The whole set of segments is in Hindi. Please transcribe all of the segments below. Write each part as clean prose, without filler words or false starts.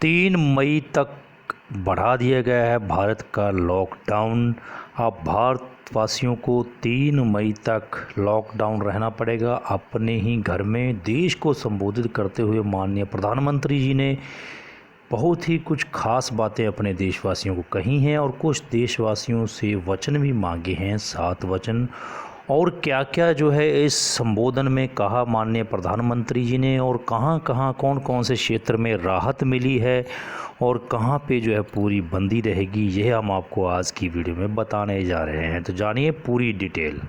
3 मई तक बढ़ा दिया गया है भारत का लॉकडाउन। अब भारतवासियों को 3 मई तक लॉकडाउन रहना पड़ेगा अपने ही घर में। देश को संबोधित करते हुए माननीय प्रधानमंत्री जी ने बहुत ही कुछ खास बातें अपने देशवासियों को कही हैं और कुछ देशवासियों से वचन भी मांगे हैं, 7 वचन। और क्या क्या जो है इस संबोधन में कहा माननीय प्रधानमंत्री जी ने, और कहाँ कहाँ कौन कौन से क्षेत्र में राहत मिली है और कहाँ पे जो है पूरी बंदी रहेगी, यह हम आपको आज की वीडियो में बताने जा रहे हैं। तो जानिए पूरी डिटेल।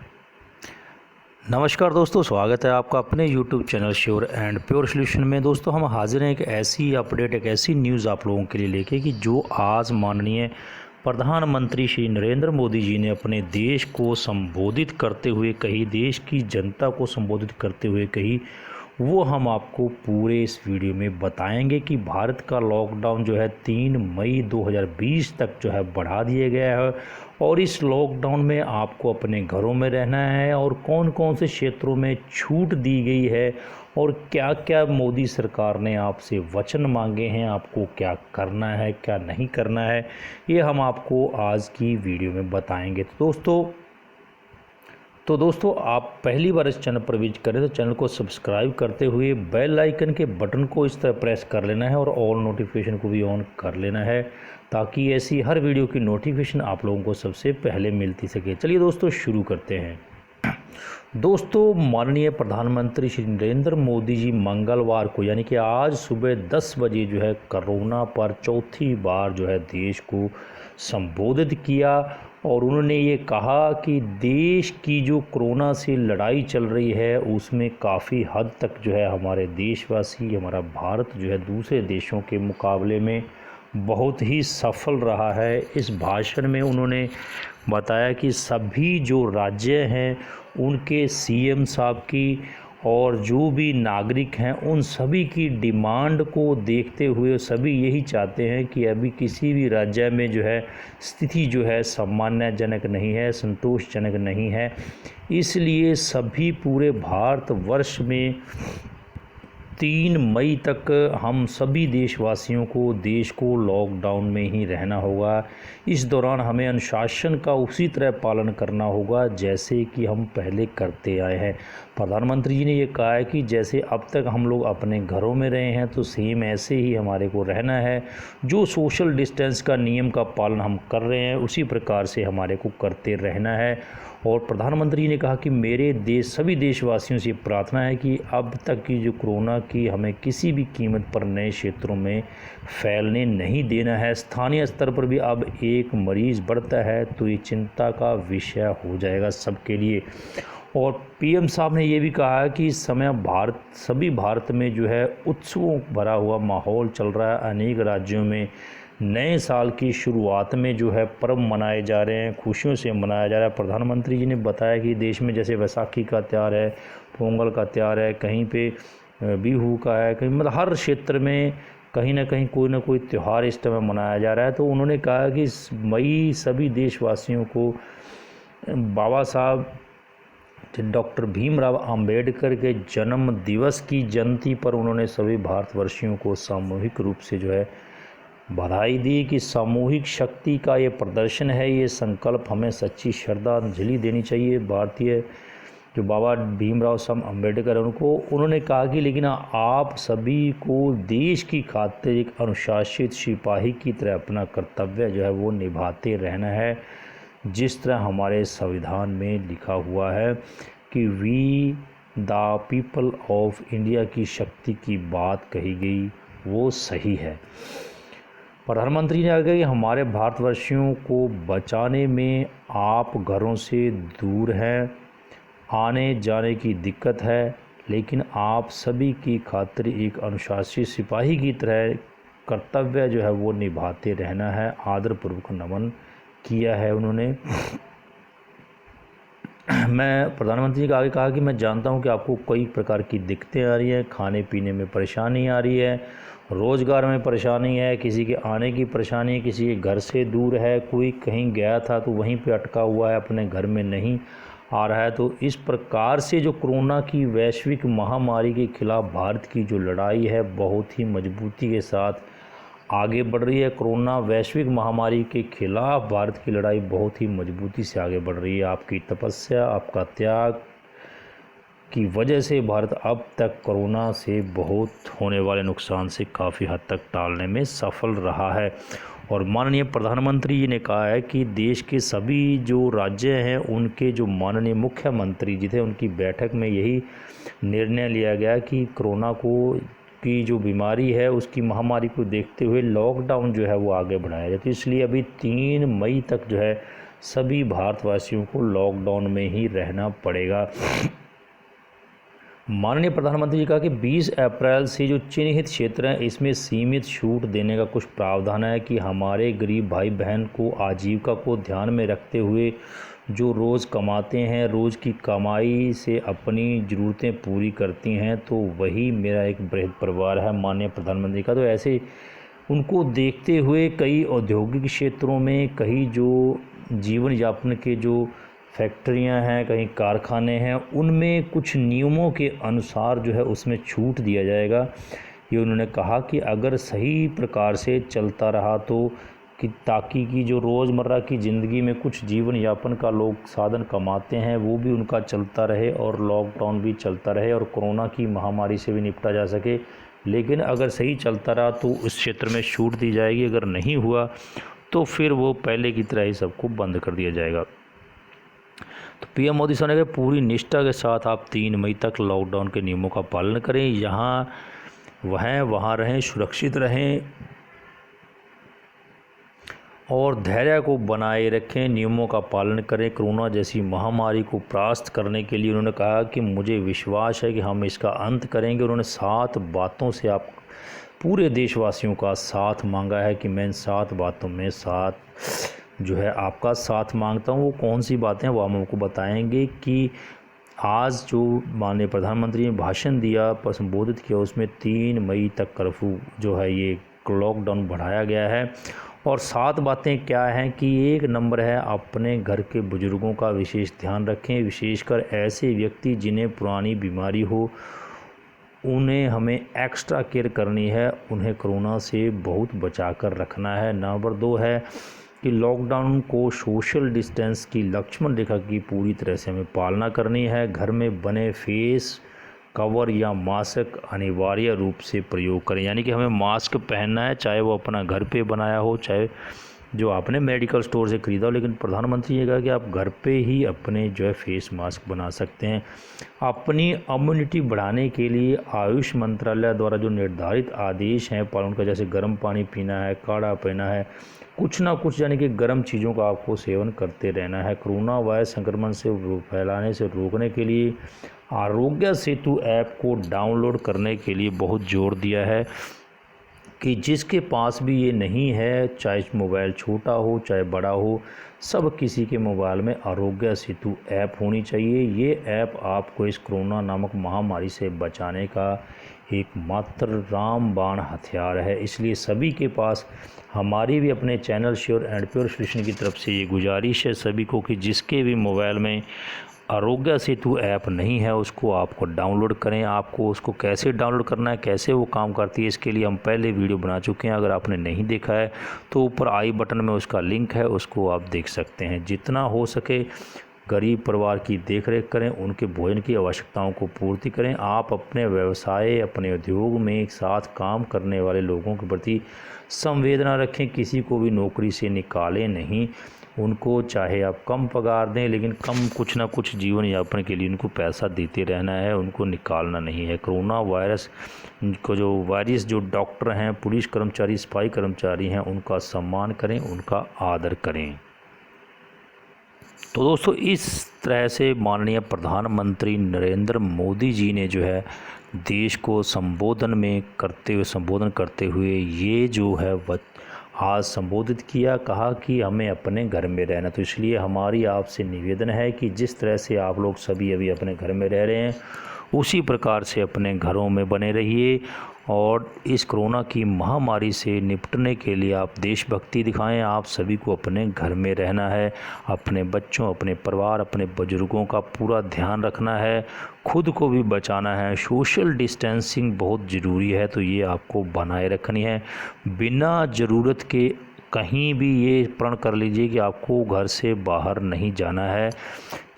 नमस्कार दोस्तों, स्वागत है आपका अपने YouTube channel sure and pure solution में। दोस्तों हम हाजिर हैं एक ऐसी अपडेट, एक ऐसी न्यूज़ आप लोगों के लिए लेके कि जो आज माननीय प्रधानमंत्री श्री नरेंद्र मोदी जी ने अपने देश को संबोधित करते हुए कही, देश की जनता को संबोधित करते हुए कही, वो हम आपको पूरे इस वीडियो में बताएंगे कि भारत का लॉकडाउन जो है 3 मई 2020 तक जो है बढ़ा दिया गया है और इस लॉकडाउन में आपको अपने घरों में रहना है और कौन कौन से क्षेत्रों में छूट दी गई है और क्या क्या मोदी सरकार ने आपसे वचन मांगे हैं, आपको क्या करना है क्या नहीं करना है, ये हम आपको आज की वीडियो में बताएंगे। तो दोस्तों आप पहली बार इस चैनल पर विजिट करें तो चैनल को सब्सक्राइब करते हुए बेल आइकन के बटन को इस तरह प्रेस कर लेना है और ऑल नोटिफिकेशन को भी ऑन कर लेना है ताकि ऐसी हर वीडियो की नोटिफिकेशन आप लोगों को सबसे पहले मिलती सके। चलिए दोस्तों शुरू करते हैं। दोस्तों माननीय प्रधानमंत्री श्री नरेंद्र मोदी जी मंगलवार को यानी कि आज सुबह 10 बजे जो है कोरोना पर चौथी बार जो है देश को संबोधित किया और उन्होंने ये कहा कि देश की जो कोरोना से लड़ाई चल रही है उसमें काफ़ी हद तक जो है हमारे देशवासी, हमारा भारत जो है दूसरे देशों के मुकाबले में बहुत ही सफल रहा है। इस भाषण में उन्होंने बताया कि सभी जो राज्य हैं उनके सीएम साहब की और जो भी नागरिक हैं उन सभी की डिमांड को देखते हुए सभी यही चाहते हैं कि अभी किसी भी राज्य में जो है स्थिति जो है सम्मानजनक नहीं है, संतोषजनक नहीं है। इसलिए सभी पूरे भारतवर्ष में 3 मई तक हम सभी देशवासियों को देश को लॉकडाउन में ही रहना होगा। इस दौरान हमें अनुशासन का उसी तरह पालन करना होगा जैसे कि हम पहले करते आए हैं। प्रधानमंत्री जी ने ये कहा है कि जैसे अब तक हम लोग अपने घरों में रहे हैं तो सेम ऐसे ही हमारे को रहना है। जो सोशल डिस्टेंस का नियम का पालन हम कर रहे हैं उसी प्रकार से हमारे को करते रहना है। और प्रधानमंत्री ने कहा कि मेरे देश सभी देशवासियों से प्रार्थना है कि अब तक की जो कोरोना की हमें किसी भी कीमत पर नए क्षेत्रों में फैलने नहीं देना है। स्थानीय स्तर पर भी अब एक मरीज़ बढ़ता है तो ये चिंता का विषय हो जाएगा सबके लिए। और पीएम साहब ने ये भी कहा है कि इस समय सभी भारत में जो है उत्सवों भरा हुआ माहौल चल रहा है। अनेक राज्यों में नए साल की शुरुआत में जो है पर्व मनाए जा रहे हैं, खुशियों से मनाया जा रहा है। प्रधानमंत्री जी ने बताया कि देश में जैसे वैसाखी का त्यौहार है, पोंगल का त्यौहार है, कहीं पे बिहू का है, कहीं मतलब हर क्षेत्र में कहीं ना कोई त्यौहार इस समय मनाया जा रहा है। तो उन्होंने कहा कि मई सभी देशवासियों को बाबा साहब डॉक्टर भीमराव अंबेडकर के जन्म दिवस की जयंती पर उन्होंने सभी भारतवर्षियों को सामूहिक रूप से जो है बधाई दी कि सामूहिक शक्ति का ये प्रदर्शन है, ये संकल्प हमें सच्ची श्रद्धांजलि देनी चाहिए। भारतीय जो बाबा भीमराव साहब अंबेडकर उनको उन्होंने कहा कि लेकिन आप सभी को देश की खातिर एक अनुशासित सिपाही की तरह अपना कर्तव्य जो है वो निभाते रहना है। जिस तरह हमारे संविधान में लिखा हुआ है कि we the people of India की शक्ति की बात कही गई वो सही है। प्रधानमंत्री ने कहा कि हमारे भारतवर्षियों को बचाने में आप घरों से दूर हैं, आने जाने की दिक्कत है, लेकिन आप सभी की खातिर एक अनुशासित सिपाही की तरह कर्तव्य जो है वो निभाते रहना है। आदरपूर्वक नमन किया है उन्होंने। मैं प्रधानमंत्री का आगे कहा कि मैं जानता हूं कि आपको कई प्रकार की दिक्कतें आ रही हैं, खाने पीने में परेशानी आ रही है, रोज़गार में परेशानी है, किसी के आने की परेशानी है, किसी के घर से दूर है, कोई कहीं गया था तो वहीं पे अटका हुआ है, अपने घर में नहीं आ रहा है। तो इस प्रकार से जो कोरोना की वैश्विक महामारी के खिलाफ भारत की जो लड़ाई है बहुत ही मजबूती के साथ आगे बढ़ रही है। कोरोना वैश्विक महामारी के खिलाफ भारत की लड़ाई बहुत ही मजबूती से आगे बढ़ रही है। आपकी तपस्या, आपका त्याग की वजह से भारत अब तक कोरोना से बहुत होने वाले नुकसान से काफ़ी हद तक टालने में सफल रहा है। और माननीय प्रधानमंत्री जी ने कहा है कि देश के सभी जो राज्य हैं उनके जो माननीय मुख्यमंत्री जी थे उनकी बैठक में यही निर्णय लिया गया कि कोरोना की जो बीमारी है उसकी महामारी को देखते हुए लॉकडाउन जो है वो आगे बढ़ाया जाए। तो इसलिए अभी 3 मई तक जो है सभी भारतवासियों को लॉकडाउन में ही रहना पड़ेगा। माननीय प्रधानमंत्री जी कहा कि 20 अप्रैल से जो चिन्हित क्षेत्र हैं इसमें सीमित छूट देने का कुछ प्रावधान है कि हमारे गरीब भाई बहन को आजीविका को ध्यान में रखते हुए जो रोज़ कमाते हैं, रोज़ की कमाई से अपनी ज़रूरतें पूरी करती हैं, तो वही मेरा एक बृहद परिवार है माननीय प्रधानमंत्री का। तो ऐसे उनको देखते हुए कई औद्योगिक क्षेत्रों में, कई जो जीवन यापन के जो फैक्ट्रियां हैं, कहीं कारखाने हैं, उनमें कुछ नियमों के अनुसार जो है उसमें छूट दिया जाएगा। ये उन्होंने कहा कि अगर सही प्रकार से चलता रहा तो ताकि कि जो रोज़मर्रा की ज़िंदगी में कुछ जीवन यापन का लोग साधन कमाते हैं वो भी उनका चलता रहे और लॉकडाउन भी चलता रहे और कोरोना की महामारी से भी निपटा जा सके। लेकिन अगर सही चलता रहा तो उस क्षेत्र में छूट दी जाएगी, अगर नहीं हुआ तो फिर वो पहले की तरह ही सबको बंद कर दिया जाएगा। तो पीएम मोदी साहब ने कहा पूरी निष्ठा के साथ आप 3 मई तक लॉकडाउन के नियमों का पालन करें, वहाँ रहें, सुरक्षित रहें और धैर्य को बनाए रखें, नियमों का पालन करें। कोरोना जैसी महामारी को परास्त करने के लिए उन्होंने कहा कि मुझे विश्वास है कि हम इसका अंत करेंगे। उन्होंने 7 बातों से आप पूरे देशवासियों का साथ मांगा है कि मैं इन 7 बातों में जो है आपका साथ मांगता हूँ। वो कौन सी बातें हैं वो हम आपको बताएंगे कि आज जो माननीय प्रधानमंत्री ने भाषण दिया पर संबोधित किया उसमें 3 मई तक कर्फ्यू जो है ये लॉकडाउन बढ़ाया गया है। और 7 बातें क्या हैं कि 1 नंबर है अपने घर के बुजुर्गों का विशेष ध्यान रखें, विशेषकर ऐसे व्यक्ति जिन्हें पुरानी बीमारी हो उन्हें हमें एक्स्ट्रा केयर करनी है, उन्हें कोरोना से बहुत बचा कर रखना है। नंबर 2 है कि लॉकडाउन को सोशल डिस्टेंस की लक्ष्मण रेखा की पूरी तरह से हमें पालना करनी है। घर में बने फेस कवर या मास्क अनिवार्य रूप से प्रयोग करें, यानी कि हमें मास्क पहनना है, चाहे वो अपना घर पे बनाया हो, चाहे जो आपने मेडिकल स्टोर से ख़रीदा हो। लेकिन प्रधानमंत्री ये कहा कि आप घर पे ही अपने जो है फेस मास्क बना सकते हैं। अपनी इम्यूनिटी बढ़ाने के लिए आयुष मंत्रालय द्वारा जो निर्धारित आदेश हैं पालन का, जैसे गर्म पानी पीना है, काढ़ा पीना है, कुछ ना कुछ यानी कि गर्म चीज़ों का आपको सेवन करते रहना है। कोरोना वायरस संक्रमण से फैलाने से रोकने के लिए आरोग्य सेतु ऐप को डाउनलोड करने के लिए बहुत जोर दिया है कि जिसके पास भी ये नहीं है, चाहे मोबाइल छोटा हो चाहे बड़ा हो, सब किसी के मोबाइल में आरोग्य सेतु ऐप होनी चाहिए। ये ऐप आपको इस कोरोना नामक महामारी से बचाने का एकमात्र रामबाण हथियार है। इसलिए सभी के पास, हमारी भी अपने channel sure and pure solution की तरफ से ये गुजारिश है सभी को कि जिसके भी मोबाइल में आरोग्य सेतु ऐप नहीं है उसको आपको डाउनलोड करें। आपको उसको कैसे डाउनलोड करना है, कैसे वो काम करती है, इसके लिए हम पहले वीडियो बना चुके हैं। अगर आपने नहीं देखा है तो ऊपर आई बटन में उसका लिंक है, उसको आप देख सकते हैं। जितना हो सके गरीब परिवार की देखरेख करें, उनके भोजन की आवश्यकताओं को पूर्ति करें। आप अपने व्यवसाय, अपने उद्योग में एक साथ काम करने वाले लोगों के प्रति संवेदना रखें, किसी को भी नौकरी से निकालें नहीं। उनको चाहे आप कम पगार दें लेकिन कुछ ना कुछ जीवन यापन के लिए उनको पैसा देते रहना है, उनको निकालना नहीं है। कोरोना वायरस को जो डॉक्टर हैं, पुलिस कर्मचारी, सफाई कर्मचारी हैं, उनका सम्मान करें, उनका आदर करें। तो दोस्तों इस तरह से माननीय प्रधानमंत्री नरेंद्र मोदी जी ने जो है देश को संबोधन करते हुए ये जो है आज संबोधित किया, कहा कि हमें अपने घर में रहना। तो इसलिए हमारी आपसे निवेदन है कि जिस तरह से आप लोग सभी अभी अपने घर में रह रहे हैं उसी प्रकार से अपने घरों में बने रहिए और इस कोरोना की महामारी से निपटने के लिए आप देशभक्ति दिखाएं। आप सभी को अपने घर में रहना है, अपने बच्चों, अपने परिवार, अपने बुजुर्गों का पूरा ध्यान रखना है, खुद को भी बचाना है। सोशल डिस्टेंसिंग बहुत ज़रूरी है, तो ये आपको बनाए रखनी है। बिना ज़रूरत के कहीं भी ये प्रण कर लीजिए कि आपको घर से बाहर नहीं जाना है,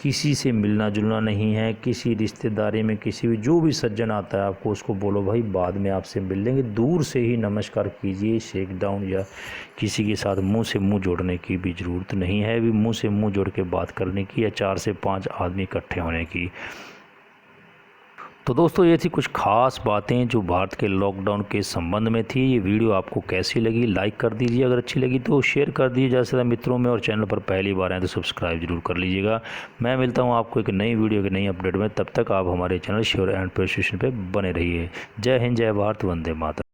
किसी से मिलना जुलना नहीं है। किसी रिश्तेदारी में किसी भी जो भी सज्जन आता है आपको उसको बोलो भाई बाद में आपसे मिल लेंगे, दूर से ही नमस्कार कीजिए। शेक डाउन या किसी के साथ मुंह से मुंह जोड़ने की भी ज़रूरत नहीं है, भी मुंह से मुंह जोड़ के बात करने की या 4 से 5 आदमी इकट्ठे होने की। तो दोस्तों ये थी कुछ खास बातें जो भारत के लॉकडाउन के संबंध में थी। ये वीडियो आपको कैसी लगी लाइक कर दीजिए, अगर अच्छी लगी तो शेयर कर दीजिए ज़्यादा से ज़्यादा मित्रों में, और चैनल पर पहली बार आए तो सब्सक्राइब जरूर कर लीजिएगा। मैं मिलता हूँ आपको एक नई वीडियो की नई अपडेट में, तब तक आप हमारे चैनल श्योर एंड प्रोस्टेशन पर बने रहिए। जय हिंद, जय भारत, वंदे मातरम।